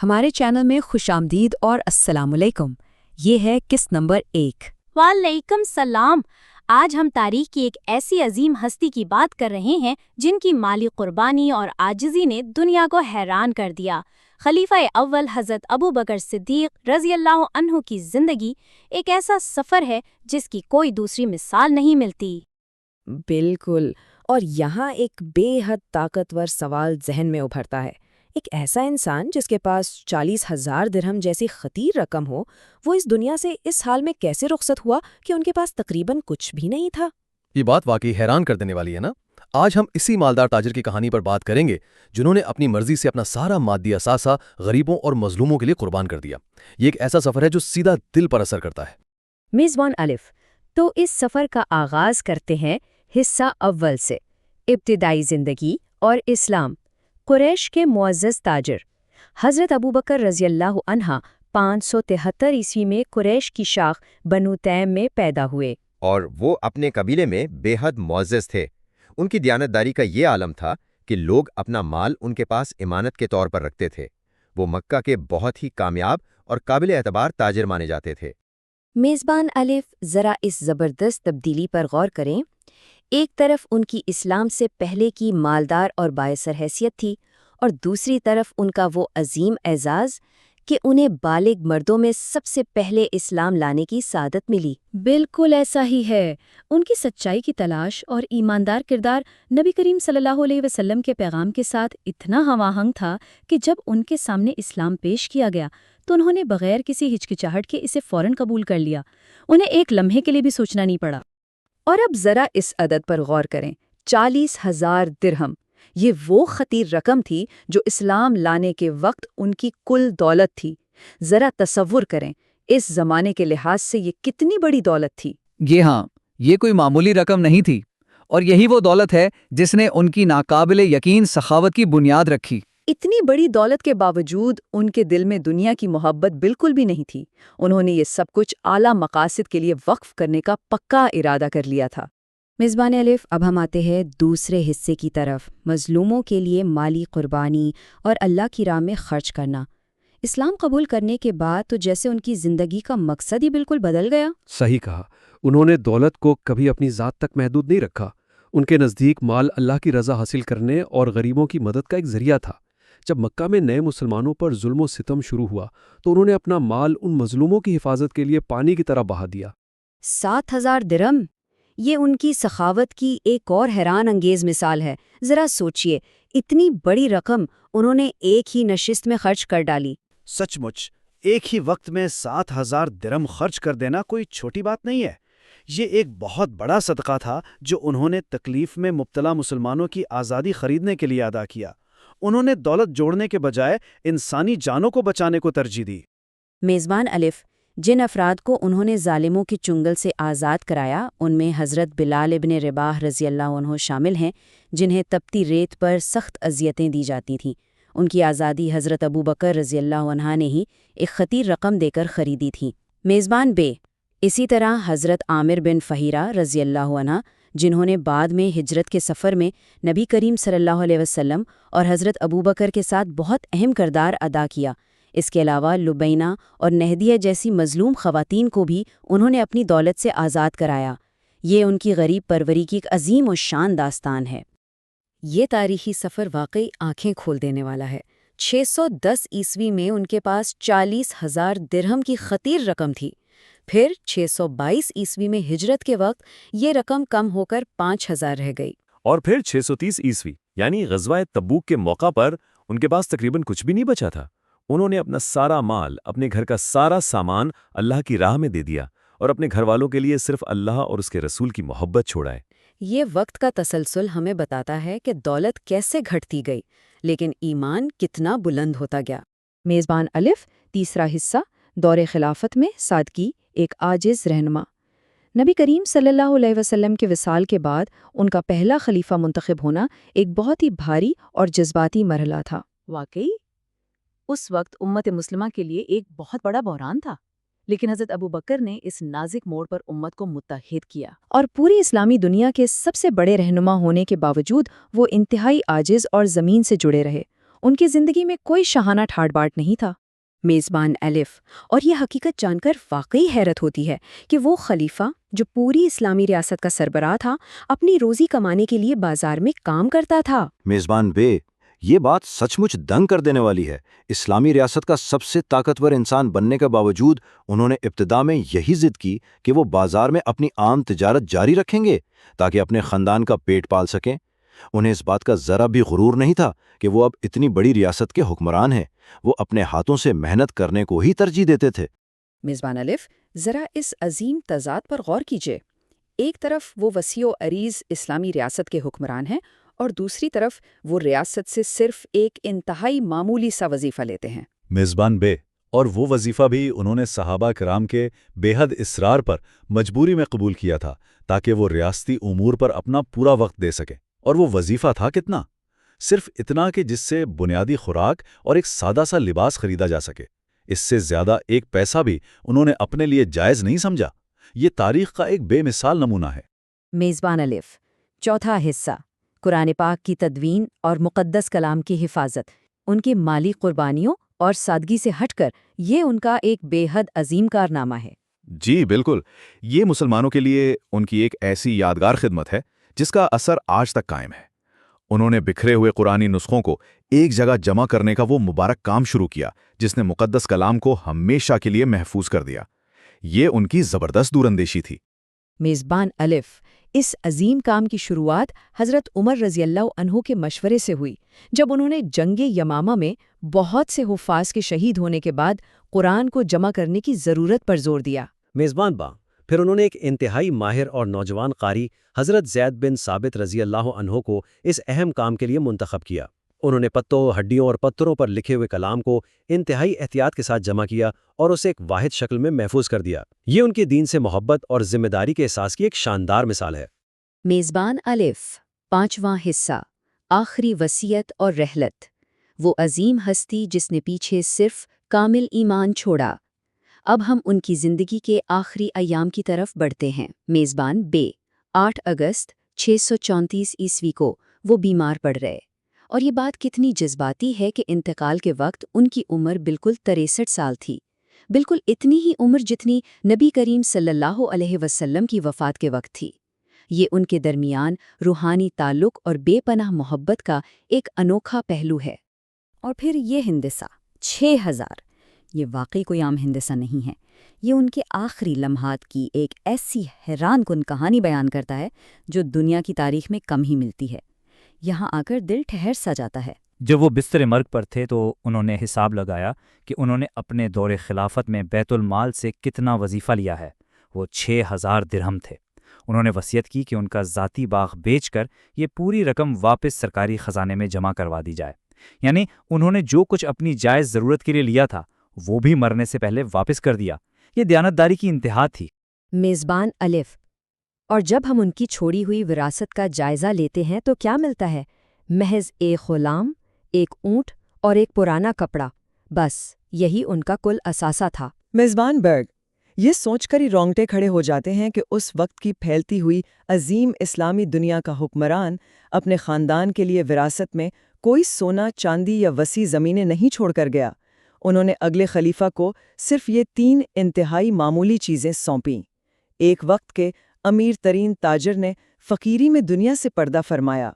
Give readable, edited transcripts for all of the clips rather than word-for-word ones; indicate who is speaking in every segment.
Speaker 1: ہمارے چینل میں خوش آمدید اور السلام علیکم۔ یہ ہے قسط نمبر 1۔
Speaker 2: وعلیکم السلام۔ آج ہم تاریخ کی ایک ایسی عظیم ہستی کی بات کر رہے ہیں جن کی مالی قربانی اور عاجزی نے دنیا کو حیران کر دیا۔ خلیفہ اول حضرت ابو بکر صدیق رضی اللہ عنہ کی زندگی ایک ایسا سفر ہے جس کی کوئی دوسری مثال نہیں ملتی۔
Speaker 1: بالکل، اور یہاں ایک بے حد طاقتور سوال ذہن میں ابھرتا ہے۔ ایک ایسا انسان جس کے پاس 40,000 درہم جیسی خطیر رقم ہو، وہ اس دنیا سے اس حال میں کیسے رخصت ہوا کہ ان کے پاس تقریباً کچھ بھی نہیں تھا؟
Speaker 3: یہ بات واقعی حیران کر دینے والی ہے نا۔ آج ہم اسی مالدار تاجر کی کہانی پر بات کریں گے جنہوں نے اپنی مرضی سے اپنا سارا مادی اثاثہ غریبوں اور مظلوموں کے لیے قربان کر دیا۔ یہ ایک ایسا سفر ہے جو سیدھا دل پر اثر کرتا ہے۔
Speaker 1: میزبان الف، تو اس سفر کا آغاز کرتے ہیں حصہ اول سے، ابتدائی زندگی اور اسلام۔ قریش کے معزز تاجر حضرت ابوبکر رضی اللہ عنہ 573 عیسوی میں قریش کی شاخ بنو تیم میں پیدا ہوئے،
Speaker 4: اور وہ اپنے قبیلے میں بے حد معزز تھے۔ ان کی دیانتداری کا یہ عالم تھا کہ لوگ اپنا مال ان کے پاس امانت کے طور پر رکھتے تھے۔ وہ مکہ کے بہت ہی کامیاب اور قابل اعتبار تاجر مانے جاتے تھے۔
Speaker 1: میزبان الف، ذرا اس زبردست تبدیلی پر غور کریں۔ ایک طرف ان کی اسلام سے پہلے کی مالدار اور بااثر حیثیت تھی، اور دوسری طرف ان کا وہ عظیم اعزاز کہ انہیں بالغ مردوں میں سب سے پہلے اسلام لانے کی سعادت ملی۔ بالکل ایسا ہی ہے۔ ان کی سچائی کی تلاش اور ایماندار کردار نبی کریم صلی اللہ علیہ وسلم کے پیغام کے ساتھ اتنا ہم آہنگ تھا کہ جب ان کے سامنے اسلام پیش کیا گیا تو انہوں نے بغیر کسی ہچکچاہٹ کے اسے فوراً قبول کر لیا۔ انہیں ایک لمحے کے لیے بھی سوچنا نہیں پڑا۔ اور اب ذرا اس عدد پر غور کریں، 40,000 درہم۔ یہ وہ خطیر رقم تھی جو اسلام لانے کے وقت ان کی کل دولت تھی۔ ذرا تصور کریں، اس زمانے کے لحاظ سے یہ کتنی بڑی دولت تھی۔
Speaker 5: یہ کوئی معمولی رقم نہیں تھی، اور یہی وہ دولت ہے جس نے ان کی ناقابل یقین سخاوت کی بنیاد رکھی۔
Speaker 1: اتنی بڑی دولت کے باوجود ان کے دل میں دنیا کی محبت بالکل بھی نہیں تھی۔ انہوں نے یہ سب کچھ اعلیٰ مقاصد کے لیے وقف کرنے کا پکا ارادہ کر لیا تھا۔ میزبان الف، اب ہم آتے ہیں دوسرے حصے کی طرف، مظلوموں کے لیے مالی قربانی اور اللہ کی راہ میں خرچ کرنا۔ اسلام قبول کرنے کے بعد تو جیسے ان کی زندگی کا مقصد ہی بالکل بدل گیا۔
Speaker 6: صحیح کہا۔ انہوں نے دولت کو کبھی اپنی ذات تک محدود نہیں رکھا۔ ان کے نزدیک مال اللہ کی رضا حاصل کرنے اور غریبوں کی مدد کا ایک ذریعہ تھا۔ جب مکہ میں نئے مسلمانوں پر ظلم و ستم شروع ہوا تو انہوں نے اپنا مال ان مظلوموں کی حفاظت کے لیے پانی کی طرح بہا دیا۔
Speaker 1: 7,000 درہم، یہ ان کی سخاوت کی ایک اور حیران انگیز مثال ہے۔ ذرا سوچئے، اتنی بڑی رقم انہوں نے ایک ہی نشست میں خرچ کر ڈالی۔
Speaker 7: سچ مچ ایک ہی وقت میں 7,000 درہم خرچ کر دینا کوئی چھوٹی بات نہیں ہے۔ یہ ایک بہت بڑا صدقہ تھا جو انہوں نے تکلیف میں مبتلا مسلمانوں کی آزادی خریدنے کے لیے ادا کیا۔ انہوں نے دولت جوڑنے کے بجائے انسانی جانوں کو بچانے کو ترجیح دی۔
Speaker 1: میزبان الف، جن افراد کو انہوں نے ظالموں کی چنگل سے آزاد کرایا ان میں حضرت بلال ابن رباح رضی اللہ عنہ شامل ہیں، جنہیں تپتی ریت پر سخت اذیتیں دی جاتی تھیں۔ ان کی آزادی حضرت ابو بکر رضی اللہ عنہ نے ہی ایک خطیر رقم دے کر خریدی تھی۔ میزبان بے، اسی طرح حضرت عامر بن فہیرہ رضی اللہ عنہ، جنہوں نے بعد میں ہجرت کے سفر میں نبی کریم صلی اللہ علیہ وسلم اور حضرت ابو بکر کے ساتھ بہت اہم کردار ادا کیا۔ اس کے علاوہ لبینہ اور نہدیہ جیسی مظلوم خواتین کو بھی انہوں نے اپنی دولت سے آزاد کرایا۔ یہ ان کی غریب پروری کی ایک عظیم و شان داستان ہے۔ یہ تاریخی سفر واقعی آنکھیں کھول دینے والا ہے۔ 610 عیسوی میں ان کے پاس 40,000 درہم کی خطیر رقم تھی۔ پھر 622 عیسوی میں ہجرت کے وقت یہ رقم کم ہو کر 5,000 رہ گئی،
Speaker 8: اور پھر 630 عیسوی یعنی غزوہ تبوک کے موقع پر ان کے پاس تقریباً کچھ بھی نہیں بچا تھا۔ انہوں نے اپنا سارا مال، اپنے گھر کا سارا سامان اللہ کی راہ میں دے دیا اور اپنے گھر والوں کے لیے صرف اللہ اور اس کے رسول کی محبت چھوڑا ہے۔
Speaker 1: یہ وقت کا تسلسل ہمیں بتاتا ہے کہ دولت کیسے گھٹتی گئی لیکن ایمان کتنا بلند ہوتا گیا۔ میزبان الف، تیسرا حصہ، دور خلافت میں سادگی، ایک عاجز رہنما۔ نبی کریم صلی اللہ علیہ وسلم کے وصال کے بعد ان کا پہلا خلیفہ منتخب ہونا ایک بہت ہی بھاری اور جذباتی مرحلہ تھا۔
Speaker 9: واقعی اس وقت امت مسلمہ کے لیے ایک بہت بڑا بحران تھا، لیکن حضرت ابو بکر نے اس نازک موڑ پر امت کو متحد کیا،
Speaker 1: اور پوری اسلامی دنیا کے سب سے بڑے رہنما ہونے کے باوجود وہ انتہائی عاجز اور زمین سے جڑے رہے۔ ان کی زندگی میں کوئی شاہانہ ٹھاٹ باٹ نہیں تھا۔ میزبان الف، اور یہ حقیقت جان کر واقعی حیرت ہوتی ہے کہ وہ خلیفہ جو پوری اسلامی ریاست کا سربراہ تھا، اپنی روزی کمانے کے لیے بازار میں کام کرتا تھا۔
Speaker 10: میزبان بے، یہ بات سچ مچ دنگ کر دینے والی ہے۔ اسلامی ریاست کا سب سے طاقتور انسان بننے کے باوجود انہوں نے ابتدا میں یہی ضد کی کہ وہ بازار میں اپنی عام تجارت جاری رکھیں گے تاکہ اپنے خاندان کا پیٹ پال سکیں۔ انہیں اس بات کا ذرا بھی غرور نہیں تھا کہ وہ اب اتنی بڑی ریاست کے حکمران ہیں۔ وہ اپنے ہاتھوں سے محنت کرنے کو ہی ترجیح دیتے تھے۔
Speaker 1: میزبان الف، ذرا اس عظیم تضاد پر غور کیجیے۔ ایک طرف وہ وسیع و عریض اسلامی ریاست کے حکمران ہیں، اور دوسری طرف وہ ریاست سے صرف ایک انتہائی معمولی سا وظیفہ لیتے ہیں۔
Speaker 11: میزبان بے، اور وہ وظیفہ بھی انہوں نے صحابہ کرام کے بے حد اصرار پر مجبوری میں قبول کیا تھا تاکہ وہ ریاستی امور پر اپنا پورا وقت دے سکیں۔ اور وہ وظیفہ تھا کتنا؟ صرف اتنا کہ جس سے بنیادی خوراک اور ایک سادہ سا لباس خریدا جا سکے۔ اس سے زیادہ ایک پیسہ بھی انہوں نے اپنے لیے جائز نہیں سمجھا۔ یہ تاریخ کا ایک بے مثال نمونہ ہے۔
Speaker 1: میزبان الف، چوتھا حصہ، قرآن پاک کی تدوین اور مقدس کلام کی حفاظت۔ ان کی مالی قربانیوں اور سادگی سے ہٹ کر یہ ان کا ایک بے حد عظیم کارنامہ ہے۔
Speaker 12: جی بالکل، یہ مسلمانوں کے لیے ان کی ایک ایسی یادگار خدمت ہے جس کا اثر آج تک قائم ہے۔ انہوں نے بکھرے ہوئے قرآنی نسخوں کو ایک جگہ جمع کرنے کا وہ مبارک کام شروع کیا جس نے مقدس کلام کو ہمیشہ کے لیے محفوظ کر دیا۔ یہ ان کی زبردست دوراندیشی تھی۔
Speaker 1: میزبان الف، اس عظیم کام کی شروعات حضرت عمر رضی اللہ عنہ کے مشورے سے ہوئی، جب انہوں نے جنگ یمامہ میں بہت سے حفاظ کے شہید ہونے کے بعد قرآن کو جمع کرنے کی ضرورت پر زور دیا۔
Speaker 13: میزبان با، پھر انہوں نے ایک انتہائی ماہر اور نوجوان قاری حضرت زید بن ثابت رضی اللہ عنہ کو اس اہم کام کے لیے منتخب کیا۔ انہوں نے پتوں، ہڈیوں اور پتھروں پر لکھے ہوئے کلام کو انتہائی احتیاط کے ساتھ جمع کیا اور اسے ایک واحد شکل میں محفوظ کر دیا۔ یہ ان کے دین سے محبت اور ذمہ داری کے احساس کی ایک شاندار مثال ہے۔
Speaker 1: میزبان الف، پانچواں حصہ، آخری وصیت اور رحلت۔ وہ عظیم ہستی جس نے پیچھے صرف کامل ایمان چھوڑا۔ اب ہم ان کی زندگی کے آخری ایام کی طرف بڑھتے ہیں۔ میزبان بے، 8 اگست 634 عیسوی کو وہ بیمار پڑ رہے، اور یہ بات کتنی جذباتی ہے کہ انتقال کے وقت ان کی عمر بالکل 63 سال تھی، بالکل اتنی ہی عمر جتنی نبی کریم صلی اللہ علیہ وسلم کی وفات کے وقت تھی۔ یہ ان کے درمیان روحانی تعلق اور بے پناہ محبت کا ایک انوکھا پہلو ہے۔ اور پھر یہ ہندسہ 6000، یہ واقعی کوئی عام ہندسہ نہیں ہے۔ یہ ان کے آخری لمحات کی ایک ایسی حیران کن کہانی بیان کرتا ہے جو دنیا کی تاریخ میں کم ہی ملتی ہے۔ یہاں آ کر دل ٹھہر سا جاتا ہے۔
Speaker 14: جب وہ بستر مرگ پر تھے تو انہوں نے حساب لگایا کہ انہوں نے اپنے دور خلافت میں بیت المال سے کتنا وظیفہ لیا ہے۔ وہ 6000 درہم تھے۔ انہوں نے وصیت کی کہ ان کا ذاتی باغ بیچ کر یہ پوری رقم واپس سرکاری خزانے میں جمع کروا دی جائے۔ یعنی انہوں نے جو کچھ اپنی جائز ضرورت کے لیے لیا تھا وہ بھی مرنے سے پہلے واپس کر دیا۔ یہ دیانتداری کی انتہا تھی۔
Speaker 1: میزبان الف، اور جب ہم ان کی چھوڑی ہوئی وراثت کا جائزہ لیتے ہیں تو کیا ملتا ہے؟ محض ایک غلام، ایک اونٹ اور ایک پرانا کپڑا، بس یہی ان کا کل اثاثہ تھا۔
Speaker 15: میزبان برگ، یہ سوچ کر ہی رونگٹے کھڑے ہو جاتے ہیں کہ اس وقت کی پھیلتی ہوئی عظیم اسلامی دنیا کا حکمران اپنے خاندان کے لیے وراثت میں کوئی سونا، چاندی یا وسیع زمینیں نہیں چھوڑ کر گیا۔ انہوں نے اگلے خلیفہ کو صرف یہ 3 انتہائی معمولی چیزیں سونپیں۔ ایک وقت کے امیر ترین تاجر نے فقیری میں دنیا سے پردہ فرمایا۔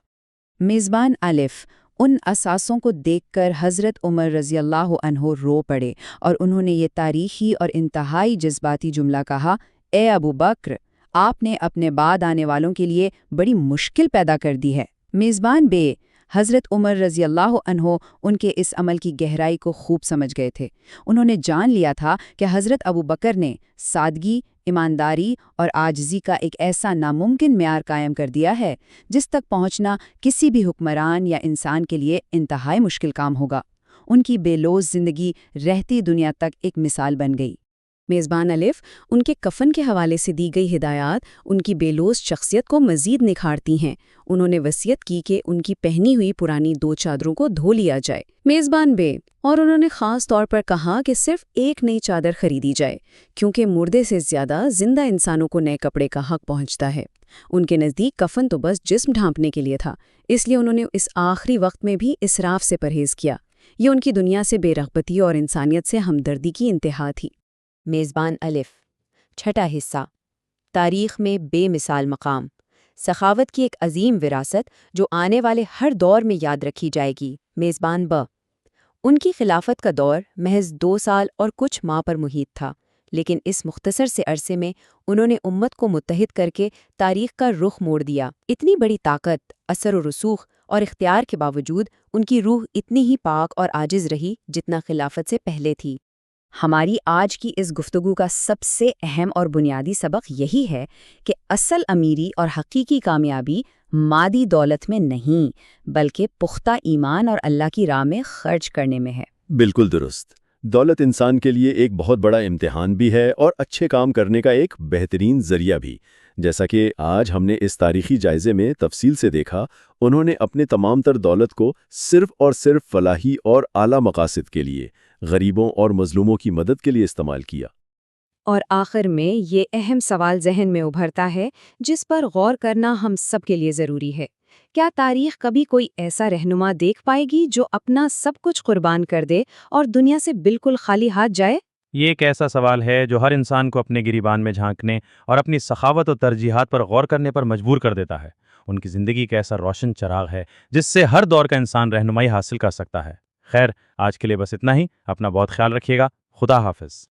Speaker 1: میزبان الف، ان اثاثوں کو دیکھ کر حضرت عمر رضی اللہ عنہ رو پڑے اور انہوں نے یہ تاریخی اور انتہائی جذباتی جملہ کہا، اے ابو بکر، آپ نے اپنے بعد آنے والوں کے لیے بڑی مشکل پیدا کر دی ہے۔ میزبان بے، حضرت عمر رضی اللہ عنہ ان کے اس عمل کی گہرائی کو خوب سمجھ گئے تھے۔ انہوں نے جان لیا تھا کہ حضرت ابو بکر نے سادگی، ایمانداری اور عاجزی کا ایک ایسا ناممکن معیار قائم کر دیا ہے جس تک پہنچنا کسی بھی حکمران یا انسان کے لیے انتہائی مشکل کام ہوگا۔ ان کی بے لوث زندگی رہتی دنیا تک ایک مثال بن گئی۔ میزبان الف ان کے کفن کے حوالے سے دی گئی ہدایات ان کی بے لوث شخصیت کو مزید نکھارتی ہیں۔ انہوں نے وصیت کی کہ ان کی پہنی ہوئی پرانی 2 چادروں کو دھو لیا جائے۔ میزبان بے اور انہوں نے خاص طور پر کہا کہ صرف ایک نئی چادر خریدی جائے، کیونکہ مردے سے زیادہ زندہ انسانوں کو نئے کپڑے کا حق پہنچتا ہے۔ ان کے نزدیک کفن تو بس جسم ڈھانپنے کے لیے تھا، اس لیے انہوں نے اس آخری وقت میں بھی اسراف سے پرہیز کیا۔ یہ ان کی دنیا سے بے رغبتی اور انسانیت سے ہمدردی کی انتہا تھی۔
Speaker 16: میزبان الف، چھٹا حصہ، تاریخ میں بے مثال مقام، سخاوت کی ایک عظیم وراثت جو آنے والے ہر دور میں یاد رکھی جائے گی۔ میزبان ب، ان کی خلافت کا دور محض 2 سال اور کچھ ماہ پر محیط تھا، لیکن اس مختصر سے عرصے میں انہوں نے امت کو متحد کر کے تاریخ کا رخ موڑ دیا۔ اتنی بڑی طاقت، اثر و رسوخ اور اختیار کے باوجود ان کی روح اتنی ہی پاک اور عاجز رہی جتنا خلافت سے پہلے تھی۔ ہماری آج کی اس گفتگو کا سب سے اہم اور بنیادی سبق یہی ہے کہ اصل امیری اور حقیقی کامیابی مادی دولت میں نہیں، بلکہ پختہ ایمان اور اللہ کی راہ میں خرچ کرنے میں ہے۔
Speaker 8: بالکل درست۔ دولت انسان کے لیے ایک بہت بڑا امتحان بھی ہے اور اچھے کام کرنے کا ایک بہترین ذریعہ بھی۔ جیسا کہ آج ہم نے اس تاریخی جائزے میں تفصیل سے دیکھا، انہوں نے اپنے تمام تر دولت کو صرف اور صرف فلاحی اور اعلیٰ مقاصد کے لیے، غریبوں اور مظلوموں کی مدد کے لیے استعمال کیا۔
Speaker 16: اور آخر میں یہ اہم سوال ذہن میں ابھرتا ہے جس پر غور کرنا ہم سب کے لیے ضروری ہے۔ کیا تاریخ کبھی کوئی ایسا رہنما دیکھ پائے گی جو اپنا سب کچھ قربان کر دے اور دنیا سے بالکل خالی ہاتھ جائے؟
Speaker 17: یہ ایک ایسا سوال ہے جو ہر انسان کو اپنے گریبان میں جھانکنے اور اپنی سخاوت و ترجیحات پر غور کرنے پر مجبور کر دیتا ہے۔ ان کی زندگی کا ایسا روشن چراغ ہے جس سے ہر دور کا انسان رہنمائی حاصل کر سکتا ہے۔ خیر، آج کے لیے بس اتنا ہی۔ اپنا بہت خیال رکھیے گا۔ خدا حافظ۔